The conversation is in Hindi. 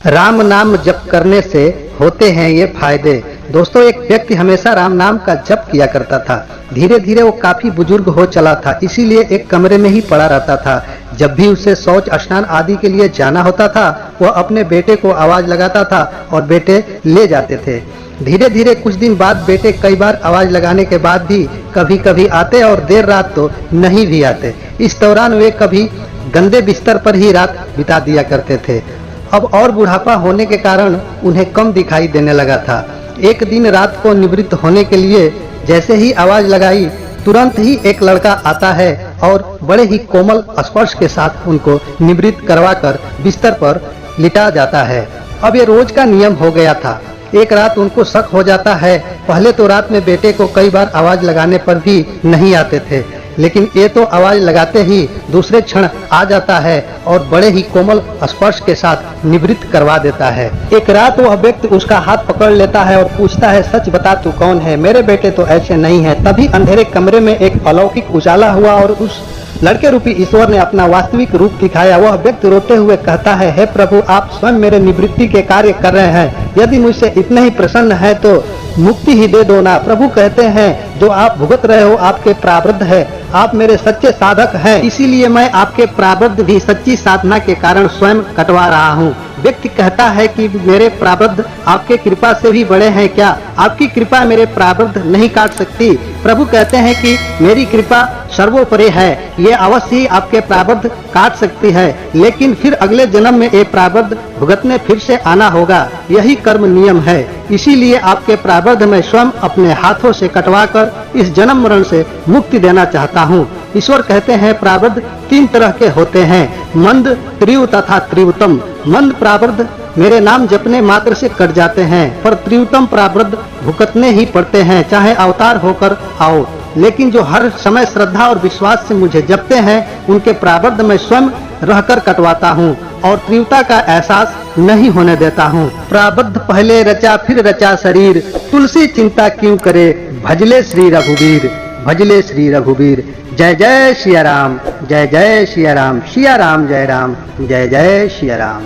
राम नाम जप करने से होते हैं ये फायदे। दोस्तों, एक व्यक्ति हमेशा राम नाम का जप किया करता था। धीरे धीरे वो काफी बुजुर्ग हो चला था, इसीलिए एक कमरे में ही पड़ा रहता था। जब भी उसे शौच स्नान आदि के लिए जाना होता था, वह अपने बेटे को आवाज लगाता था और बेटे ले जाते थे। धीरे धीरे कुछ दिन बाद बेटे कई बार आवाज लगाने के बाद भी कभी कभी आते और देर रात तो नहीं भी आते। इस दौरान वे कभी गंदे बिस्तर पर ही रात बिता दिया करते थे। अब और बुढ़ापा होने के कारण उन्हें कम दिखाई देने लगा था। एक दिन रात को निवृत्त होने के लिए जैसे ही आवाज लगाई, तुरंत ही एक लड़का आता है और बड़े ही कोमल स्पर्श के साथ उनको निवृत्त करवाकर बिस्तर पर लिटा जाता है। अब ये रोज का नियम हो गया था। एक रात उनको शक हो जाता है। पहले तो रात में बेटे को कई बार आवाज लगाने पर भी नहीं आते थे, लेकिन ये तो आवाज लगाते ही दूसरे क्षण आ जाता है और बड़े ही कोमल स्पर्श के साथ निवृत्त करवा देता है। एक रात वह व्यक्ति उसका हाथ पकड़ लेता है और पूछता है, सच बता तू कौन है? मेरे बेटे तो ऐसे नहीं है। तभी अंधेरे कमरे में एक अलौकिक उजाला हुआ और उस लड़के रूपी ईश्वर ने अपना वास्तविक रूप दिखाया। वह व्यक्ति रोते हुए कहता है, हे प्रभु, आप स्वयं मेरे निवृत्ति के कार्य कर रहे हैं। यदि मुझसे इतने ही प्रसन्न है तो मुक्ति ही दे दो ना। प्रभु कहते हैं, जो आप भुगत रहे हो आपके प्रारब्ध है। आप मेरे सच्चे साधक हैं, इसीलिए मैं आपके प्रारब्ध भी सच्ची साधना के कारण स्वयं कटवा रहा हूँ। व्यक्ति कहता है कि मेरे प्रारब्ध आपके कृपा से भी बड़े हैं क्या? आपकी कृपा मेरे प्रारब्ध नहीं काट सकती। प्रभु कहते हैं कि मेरी कृपा सर्वोपरि है, ये अवश्य ही आपके प्रारब्ध काट सकती है, लेकिन फिर अगले जन्म में ये प्रारब्ध भुगतने फिर से आना होगा। यही कर्म नियम है। इसीलिए आपके प्रारब्ध में स्वयं अपने हाथों से कटवा कर इस जन्म मरण से मुक्ति देना चाहता हूँ। ईश्वर कहते हैं, प्रारब्ध तीन तरह के होते हैं, मंद, तीव्र तथा तीव्रतम। मंद प्रारब्ध मेरे नाम जपने मात्र से कट जाते हैं, पर तीव्रतम प्रारब्ध भुगतने ही पड़ते हैं, चाहे अवतार होकर आओ। लेकिन जो हर समय श्रद्धा और विश्वास से मुझे जपते हैं, उनके प्रारब्ध में स्वयं रहकर कटवाता हूँ और तीव्रता का एहसास नहीं होने देता हूँ। प्रारब्ध पहले रचा फिर रचा शरीर, तुलसी चिंता क्यों करे, भजले श्री रघुवीर, भजले श्री रघुवीर। जय जय सिया राम, जय जय सिया राम, सिया राम जय राम, जय जय सिया राम।